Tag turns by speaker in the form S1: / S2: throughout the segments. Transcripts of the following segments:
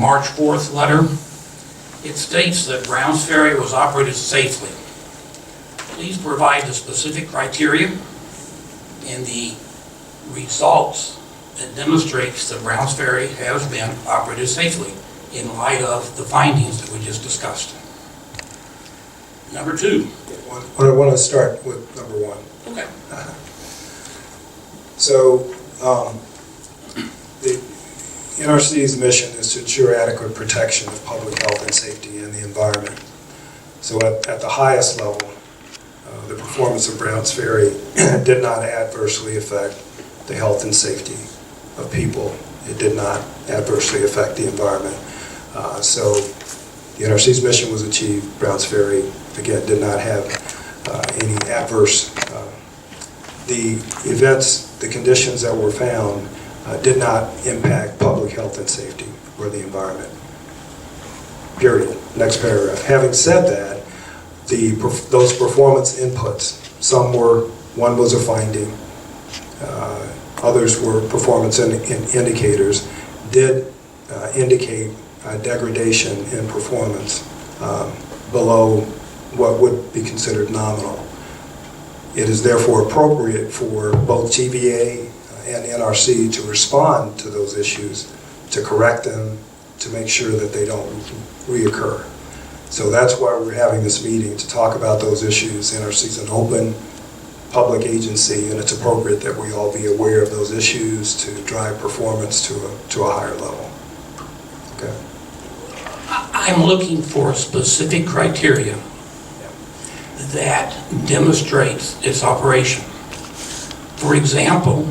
S1: March 4th letter. It states that Browns Ferry was operated safely. Please provide the specific criteria and the results that demonstrates that Browns Ferry has been operated safely in light of the findings that we just discussed. Number 2.
S2: I want to start with number 1.
S1: Okay.
S2: So, the NRC's mission is to ensure adequate protection of public health and safety and the environment. So at the highest level, the performance of Browns Ferry did not adversely affect the health and safety of people. It did not adversely affect the environment. So the NRC's mission was achieved. Browns Ferry, again, did not have any adverse. The events, the conditions that were found did not impact public health and safety or the environment. Period. Next paragraph. Having said that, those performance inputs, one was a finding, others were performance indicators, did indicate degradation in performance below what would be considered nominal. It is therefore appropriate for both TVA and NRC to respond to those issues, to correct them, to make sure that they don't reoccur. So that's why we're having this meeting, to talk about those issues. NRC is an open public agency, and it's appropriate that we all be aware of those issues to drive performance to a higher level. Okay.
S1: I'm looking for specific criteria that demonstrates its operation. For example,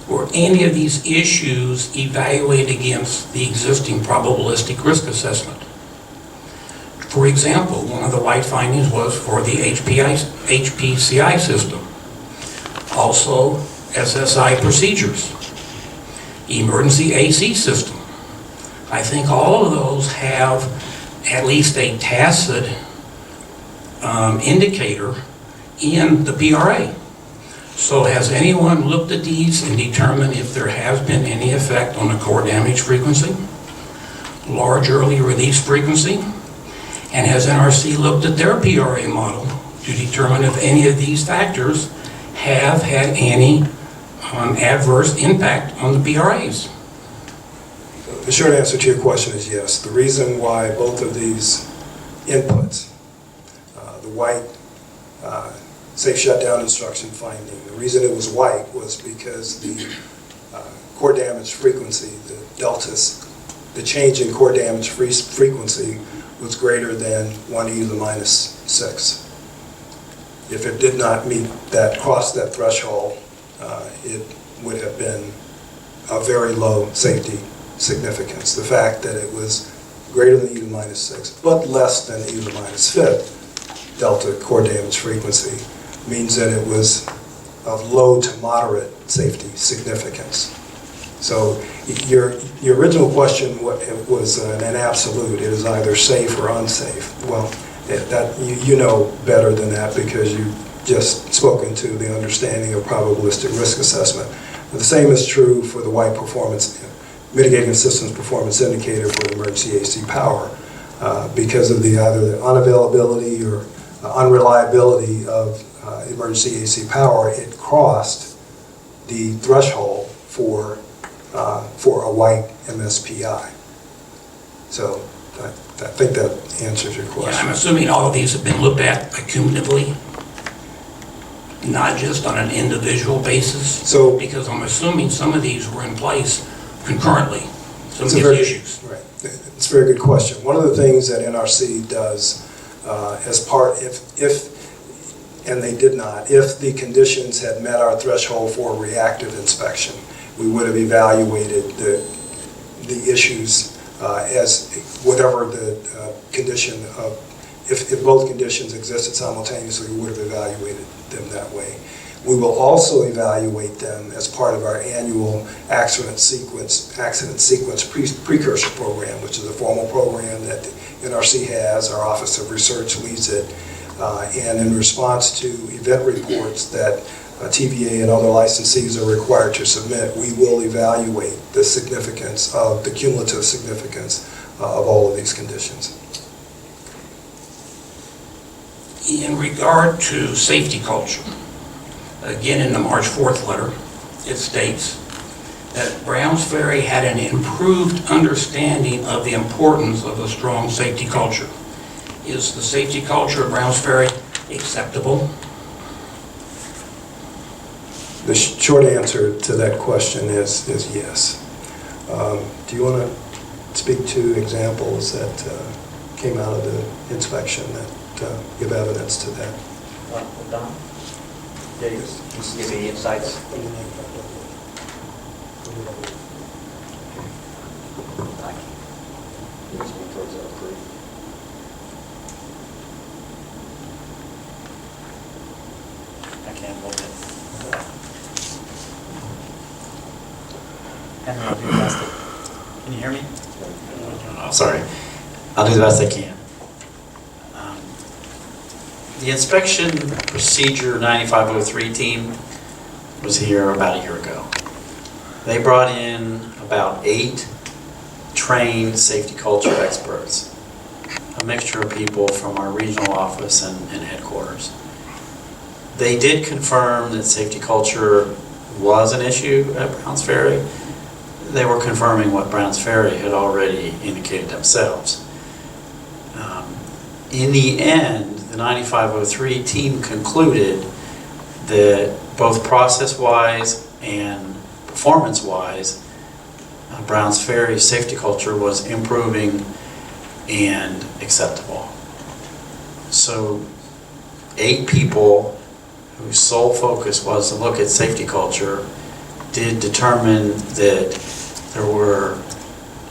S1: were any of these issues evaluated against the existing probabilistic risk assessment? For example, one of the light findings was for the HPCI system. Also, SSI procedures, emergency AC system. I think all of those have at least a tacit indicator in the PRA. So has anyone looked at these and determined if there has been any effect on the core damage frequency, large early release frequency? And has NRC looked at their PRA model to determine if any of these factors have had any adverse impact on the PRAs?
S2: The short answer to your question is yes. The reason why both of these inputs, the white safe shutdown instruction finding, the reason it was white was because the core damage frequency, the deltas, the change in core damage frequency was greater than 1e⁻⁶. If it did not meet that, cross that threshold, it would have been a very low safety significance. The fact that it was greater than e⁻⁶, but less than e⁻⁵ delta core damage frequency means that it was of low to moderate safety significance. So your original question was an absolute. It is either safe or unsafe. Well, you know better than that because you've just spoken to the understanding of probabilistic risk assessment. But the same is true for the white performance mitigating systems performance indicator for emergency AC power because of either the unavailability or unreliability of emergency AC power. It crossed the threshold for a white MSPI. So I think that answers your question.
S1: Yeah, I'm assuming all of these have been looked at cumulatively, not just on an individual basis.
S2: So,
S1: because I'm assuming some of these were in place concurrently, some of these issues.
S2: Right. It's a very good question. One of the things that NRC does as part, and they did not, if the conditions had met our threshold for reactive inspection, we would have evaluated the issues as whatever the condition of, if both conditions existed simultaneously, we would have evaluated them that way. We will also evaluate them as part of our annual accident sequence precursor program, which is a formal program that NRC has. Our Office of Research leads it, and in response to event reports that TVA and other licensees are required to submit, we will evaluate the significance of the cumulative significance of all of these conditions.
S1: In regard to safety culture, again in the March 4th letter, it states that Browns Ferry had an improved understanding of the importance of a strong safety culture. Is the safety culture of Browns Ferry acceptable?
S2: The short answer to that question is yes. Do you want to speak to examples that came out of the inspection that give evidence to that?
S3: Don? Yeah, you can give me insights. I can't hold it. Henry, I'll do the best. Can you hear me? Oh, sorry. I'll do the best I can. The inspection procedure 9503 team was here about a year ago. They brought in about 8 trained safety culture experts, a mixture of people from our regional office and headquarters. They did confirm that safety culture was an issue at Browns Ferry. They were confirming what Browns Ferry had already indicated themselves. In the end, the 9503 team concluded that both process-wise and performance-wise, Browns Ferry safety culture was improving and acceptable. So 8 people whose sole focus was to look at safety culture did determine that there were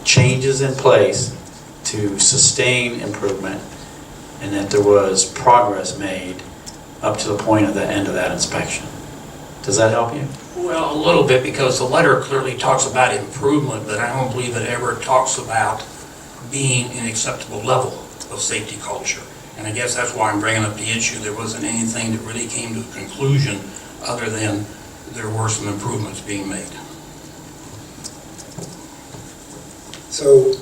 S3: changes in place to sustain improvement and that there was progress made up to the point of the end of that inspection. Does that help you?
S1: Well, a little bit, because the letter clearly talks about improvement, but I don't believe it ever talks about being an acceptable level of safety culture. And I guess that's why I'm bringing up the issue. There wasn't anything that really came to a conclusion other than there were some improvements being made.
S2: So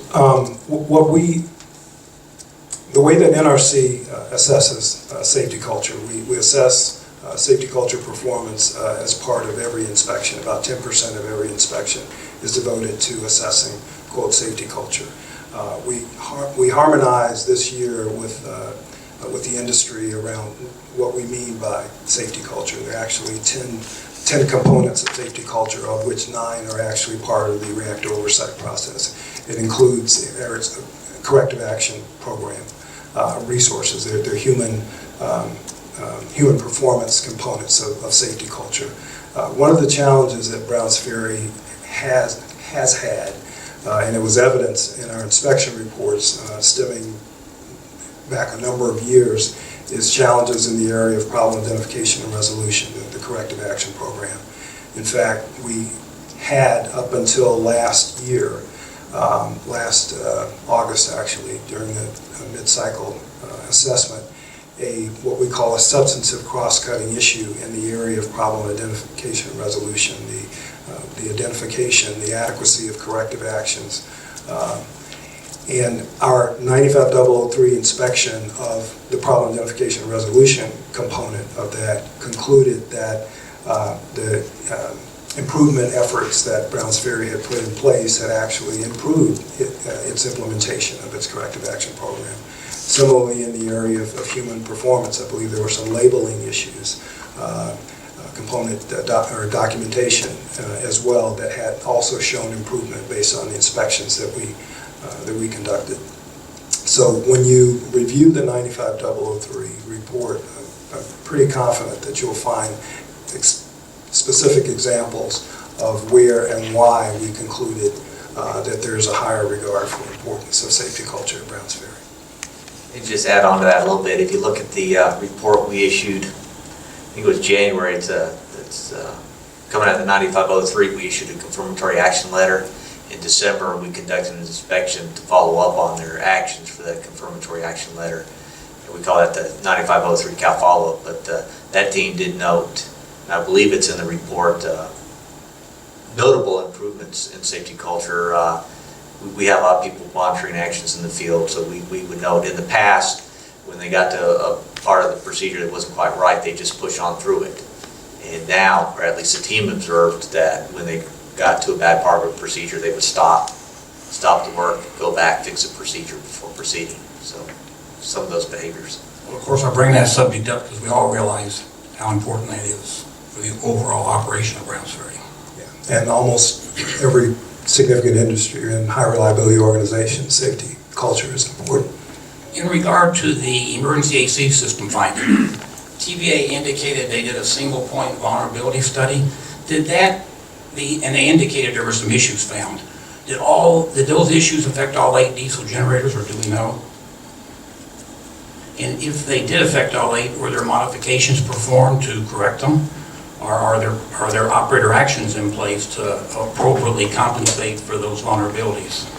S2: the way that NRC assesses safety culture, we assess safety culture performance as part of every inspection. About 10% of every inspection is devoted to assessing, quote, safety culture. We harmonized this year with the industry around what we mean by safety culture. There are actually 10 components of safety culture, of which 9 are actually part of the reactor oversight process. It includes a corrective action program, resources. They're human performance components of safety culture. One of the challenges that Browns Ferry has had, and it was evidence in our inspection reports stemming back a number of years, is challenges in the area of problem identification and resolution, the corrective action program. In fact, we had up until last year, last August actually, during the mid-cycle assessment, what we call a substantive cross-cutting issue in the area of problem identification and resolution, the identification, the adequacy of corrective actions. And our 95003 inspection of the problem identification and resolution component of that concluded that the improvement efforts that Browns Ferry had put in place had actually improved its implementation of its corrective action program. Similarly, in the area of human performance, I believe there were some labeling issues, component or documentation as well, that had also shown improvement based on the inspections that we conducted. So when you review the 95003 report, I'm pretty confident that you'll find specific examples of where and why we concluded that there's a higher regard for the importance of safety culture at Browns Ferry.
S4: And just add on to that a little bit, if you look at the report we issued, I think it was January, it's coming out of the 9503, we issued a confirmatory action letter. In December, we conducted an inspection to follow up on their actions for that confirmatory action letter. We call that the 9503 Cal follow-up, but that team did note, and I believe it's in the report, notable improvements in safety culture we have a lot of people monitoring actions in the field, so we would note in the past, when they got to a part of the procedure that wasn't quite right, they just push on through it. And now, or at least the team observed that when they got to a bad part of a procedure, they would stop the work, go back, fix the procedure before proceeding. So some of those behaviors.
S1: Well, of course, I bring that subject up because we all realize how important that is for the overall operation of Browns Ferry.
S2: Yeah. And almost every significant industry and high reliability organization, safety culture is important.
S1: In regard to the emergency AC system finding, TVA indicated they did a single point vulnerability study. Did that, and they indicated there were some issues found. Did those issues affect all 8 diesel generators, or do we know? And if they did affect all 8, were there modifications performed to correct them? Or are there operator actions in place to appropriately compensate for those vulnerabilities?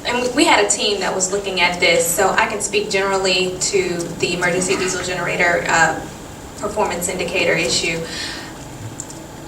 S5: And we had a team that was looking at this, so I can speak generally to the emergency diesel generator performance indicator issue.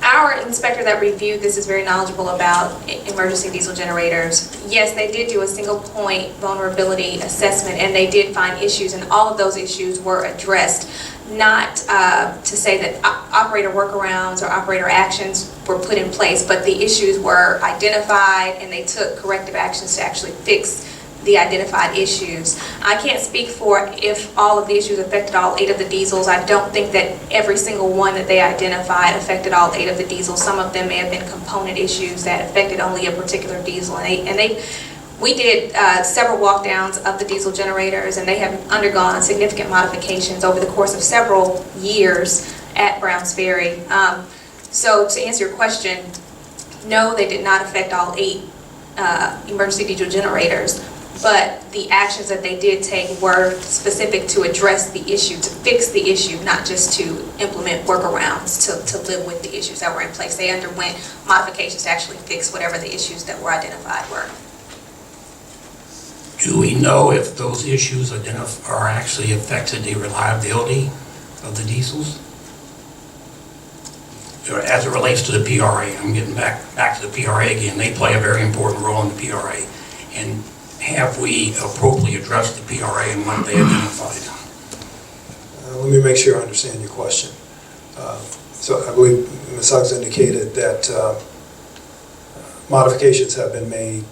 S5: Our inspector that reviewed this is very knowledgeable about emergency diesel generators. Yes, they did do a single point vulnerability assessment, and they did find issues, and all of those issues were addressed. Not to say that operator workarounds or operator actions were put in place, but the issues were identified and they took corrective actions to actually fix the identified issues. I can't speak for if all of the issues affected all 8 of the diesels. I don't think that every single one that they identified affected all 8 of the diesels. Some of them may have been component issues that affected only a particular diesel. We did several walkdowns of the diesel generators, and they have undergone significant modifications over the course of several years at Browns Ferry. So to answer your question, no, they did not affect all 8 emergency diesel generators, but the actions that they did take were specific to address the issue, to fix the issue, not just to implement workarounds to live with the issues that were in place. They underwent modifications to actually fix whatever the issues that were identified were.
S1: Do we know if those issues are actually affected the reliability of the diesels? Or as it relates to the PRA, I'm getting back to the PRA again. They play a very important role in the PRA. And have we appropriately addressed the PRA and what they identified?
S2: Let me make sure I understand your question. So I believe Ms. Suggs indicated that modifications have been made,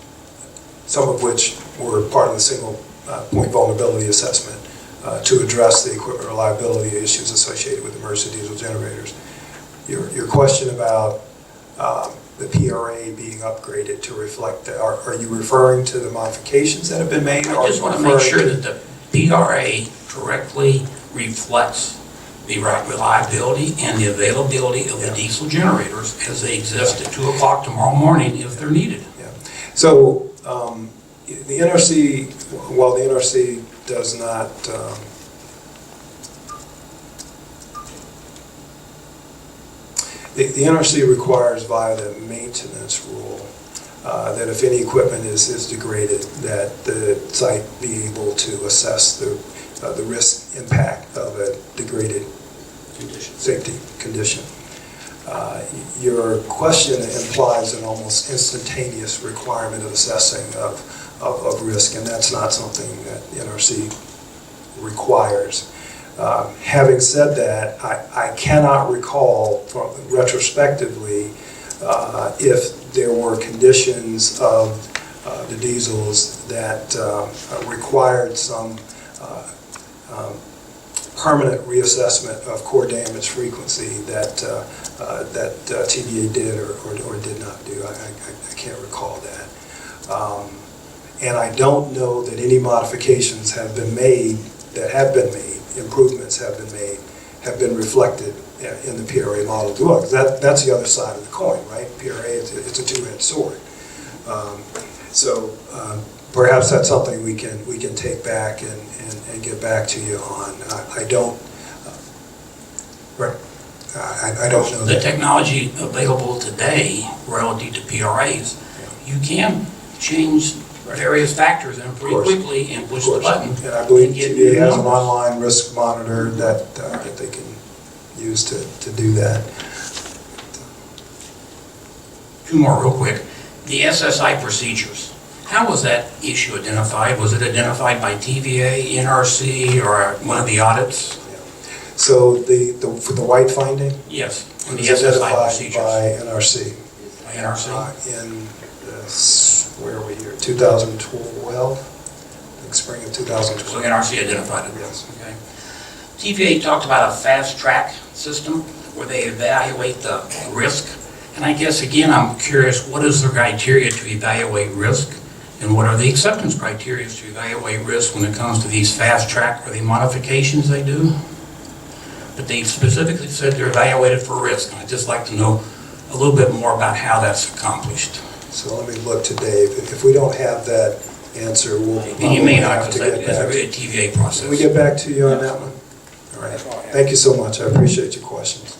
S2: some of which were part of the single point vulnerability assessment to address the equipment reliability issues associated with emergency diesel generators. Your question about the PRA being upgraded to reflect that, are you referring to the modifications that have been made?
S1: I just want to make sure that the PRA correctly reflects the reliability and the availability of the diesel generators as they exist at 2 o'clock tomorrow morning if they're needed.
S2: Yeah. So the NRC, while the NRC does not the NRC requires via the maintenance rule that if any equipment is degraded, that the site be able to assess the risk impact of a degraded safety condition. Your question implies an almost instantaneous requirement of assessing of risk, and that's not something that the NRC requires. Having said that, I cannot recall retrospectively if there were conditions of the diesels that required some permanent reassessment of core damage frequency that TVA did or did not do. I can't recall that. And I don't know that any modifications have been made, improvements have been made, have been reflected in the PRA model as well. Because that's the other side of the coin, right? PRA, it's a two-edged sword. So perhaps that's something we can take back and get back to you on. I don't know
S1: The
S2: that.
S1: technology available today relative to PRAs, you can change various factors and pretty quickly and push the button.
S2: And I believe
S1: get
S2: TVA has an
S1: numbers.
S2: online risk monitor that they can use to do that.
S1: 2 more real quick. The SSI procedures, how was that issue identified? Was it identified by TVA, NRC, or one of the audits?
S2: So for the white finding,
S1: Yes,
S2: it
S1: in the
S2: was
S1: SSI
S2: identified
S1: procedures.
S2: by NRC.
S1: By NRC?
S2: In this, where are we here, 2012, I think spring of
S1: So
S2: 2012.
S1: NRC identified it?
S2: Yes.
S1: Okay. TVA talked about a fast track system where they evaluate the risk. And I guess, again, I'm curious, what is the criteria to evaluate risk? And what are the acceptance criteria to evaluate risk when it comes to these fast track or the modifications they do? But they specifically said they're evaluated for risk. And I'd just like to know a little bit more about how that's accomplished.
S2: So let me look to Dave. If we don't have that answer, we'll
S1: And you may not,
S2: have
S1: because
S2: to get
S1: that's a
S2: back.
S1: really TVA process.
S2: Can we get back to you on that one? All right. Thank you so much. I appreciate your questions.